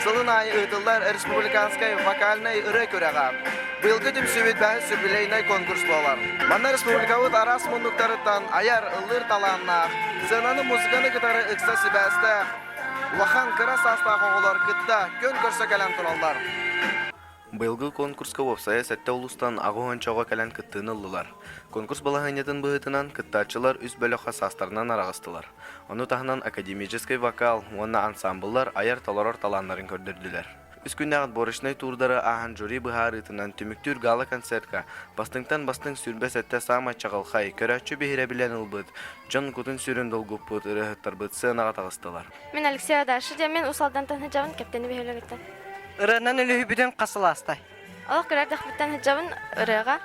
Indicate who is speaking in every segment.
Speaker 1: Сылын айы ытылдар республиканскай вокальный ыры көрәға. Быйылғы түмсүбіт бәхі сүрбілейнай конкурс болар. Манна республикавыт арас мұндықтарыттан аяр ылыр таланна, сынаны музыканы кытары ықса сибәсті, Лахан кыра састағы оғылар кытта көн көрсі кәлін тұралдар. Быйылғы конкурска вопсая сәтті ұлыстан ағуын чауға кәлін кыттыны ұлылар. Конкурс балағанетін бұғытынан кыттачылар үз бөліға састарынан арағыстылар. Оны тағынан академический вокал, оны ансамбллар аяр таларар таланларын көрдірділер. Үз күннәғыт борышнай турдары ахан жюри бұғарытынан түміктүр гала концертка, бастыңтан бастың сүрбе сәтті сама чағылхай, көрәтші бейірі білен ұлбыт, жон күтін сүрін долгуп бұт, үріғыттар бұт сынаға тағыстылар.
Speaker 2: Мен Алексей Адашы де мен усалдан танхыжабын кептені бейілі біттен.
Speaker 3: Ырынан өлігі бүден қасыластай.
Speaker 2: Олық көрәrdік біттен хыжабын ырыға,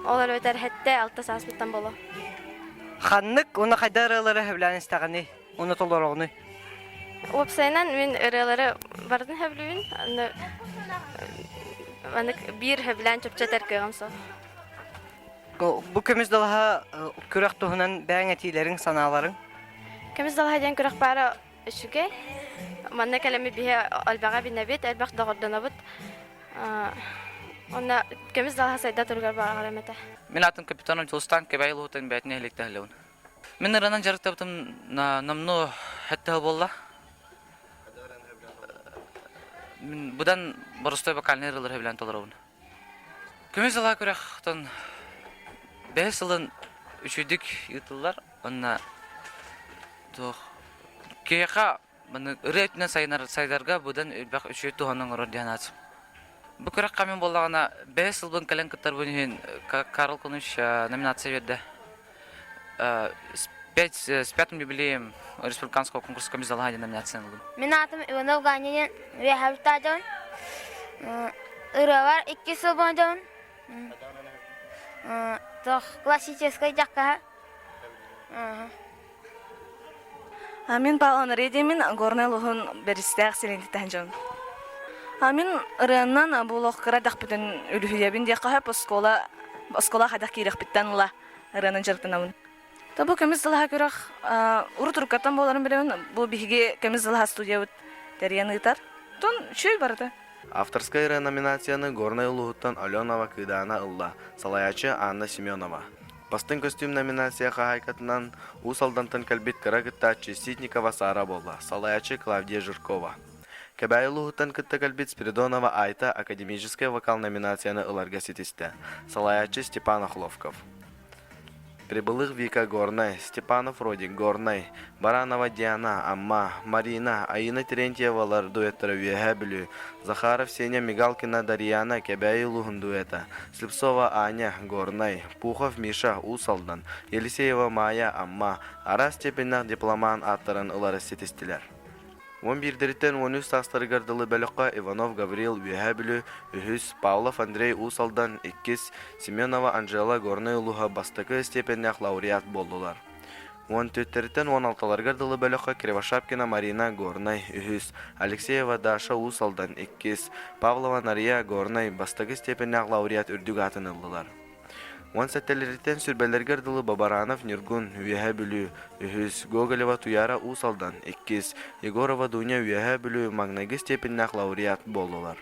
Speaker 2: олар өтер хәтті алты саас біттен болу.
Speaker 3: Ханнык, оны қайда ырылары хөвлән істағаны, оны толар оғыны.
Speaker 2: Опсайнан мен ырылары бардың хөвлуін, бір хөвлән чөпче тәркіған со.
Speaker 3: Бұ көміз далаға көрәк тұғынан бәң әтейлерің, саналарың?
Speaker 2: Көміз далаға ден көрәк бары үшіге. Манна кәлемі бейе албаға біне бет, әлбақ дағырдына бұд. Онна көміз далаға сайда тұрғар бары ғарамета.
Speaker 4: Мен атын капитаном Тулстан кебәйл ұтын бәтіне әлекті әлеуін. Мен ырынан жарықта бұтым намну хәтті болла. Бұдан бұрыстой бақалны ырылыр хәбілән толырауын. Көміз далаға көрәқтен 5 жылын үшүйдік ұтылар. Онна кейеқа ыры өтінен сайдарға бұдан үлбәқ үшүй туғанның ұрыр дейін атым. Бұ көрәқ қамен болағына 5 жылбын кәлін күттар бұнымен Карл Кунуш номинация берді. С пятым юбилеем республиканского конкурса көміз далаға номинацияны бұлым.
Speaker 5: Мен атым Иванов Ганинен рехабилитацион. Ыры бар 2 жыл болдым. Классический жаққа.
Speaker 6: Мен Павловна Редемин горный лухун беристәк селендитән жон. Мен ырыннан булох кырадак бүтән үлүһүябин дия кахап оскола хадак кирек биттән ула ырынын жыртынабын. Табу кемиз дылаха көрәк уру туркаттан боларын белән бу биге кемиз дылаха студия тәрияны итар. Тон чөй барды.
Speaker 1: Авторская ыры номинацияны горный улуғыттан Аленова кыдана ылла, салаячы Анна Семенова. Бастың костюм номинацияға хайкатынан усалдантын кәлбет кырагыттачы Ситникова Сара болла, салаячы Клавдия Жиркова. Кәбәй улуғыттан кытта кәлбет Спиридонова Айта академическая вокал номинацияны ыларга сетисті, салаячы Степан Охловков. Прибылых Вика Горной, Степанов Родик Горной, Баранова Диана, Амма, Марина, Аина Терентьевалар дуэттары веге білу, Захаров Сеня Мигалкина Дарьяна Кебяй Лугун дуэта, Слепцова Аня Горной, Пухов Миша Усалдан, Елисеева Майя Амма, ара степеннақ дипломан аттарын ылары сетестілер. 11-дерттен 13 тастары гардылы бәліққа Иванов Гаврил веге білу, Үхіс, Павлов Андрей Усалдан 2, Семенова Анжела Горный Улуға бастықы степеннақ лауреат болдылар. 14-дерттен 16-лар гардылы бәліққа Кривошапкина Марина Горный Үхіс, Алексеева Даша Усалдан 2, Павлова Нария Горный бастықы степеннақ лауреат үрдіг атын ылдылар. 17-лерден сүрбәлергер дылы Бабаранов Нюргун веге білу, Үхіс, Гоголева Туяра Усалдан 2, Егорова Дуня веге білу магнайгы степеннақ лауреат болдылар.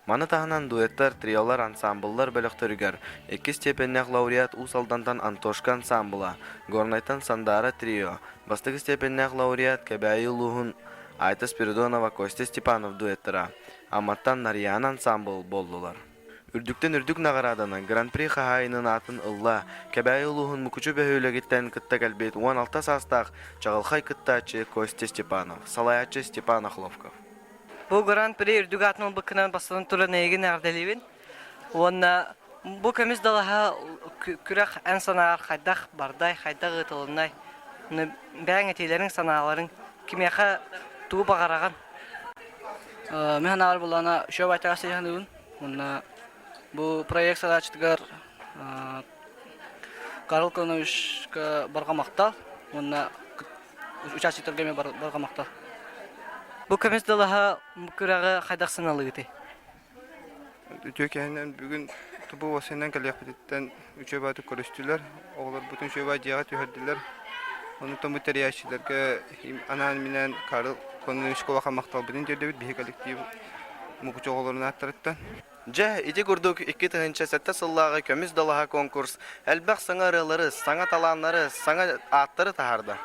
Speaker 1: Маны тағынан дуэттар, триолар, ансамбллар бөліқтірігер, 2 степеннақ лауреат Усалдантан Антошка ансамбла, Горнайтан Сандара трио, бастығы степеннақ лауреат Кәбәйі Луғын Айта Спиридонова Костя Степанов дуэттара, Аматтан Нариян ансамбл болдылар. Үрдіктен үрдік нағараданы Гран-при қағайының атын ұлла, Кәбәй ұлығын мүкічі бәйілігіттен күтті кәлбет 16 састақ жағылқай күттачы Костя Степанов, салаячы Степан Охловков.
Speaker 3: Бұл Гран-при үрдік атын ұлбықынан басылын тұрын егін әрделейбін. Бұл көміз далаға күрек ән санағар қайдақ бардай, қайдақ ұтылынай. Бәң әтейлерің санағаларың кемеға туы бағараған.
Speaker 7: Мен ağır bulana şöyle baytağı seyhanlığı. Bu proyekt saçtıgar Karol Konuşka bargamakta. Ona участниктарга баргамакта.
Speaker 3: Бұл көміз далаға күрәгі қайдақ сыналығы де?
Speaker 8: Төкәнен бүгін тұбы осынан кәлек бітеттен үші баты көрістілер. Оғылар бүтін шөй бай дияға түйірділер. Оны тұмы тәрияшыларға анан менен Карл Konun şkola maqtal bilin derdi bir kollektiv muğçoğlarını attırıttı.
Speaker 1: Же, ити курдук 2-7 сыллағы көміз далаға конкурс, әлбәқ саңа ырылары, саңа таланлары, саңа аттары тахарды.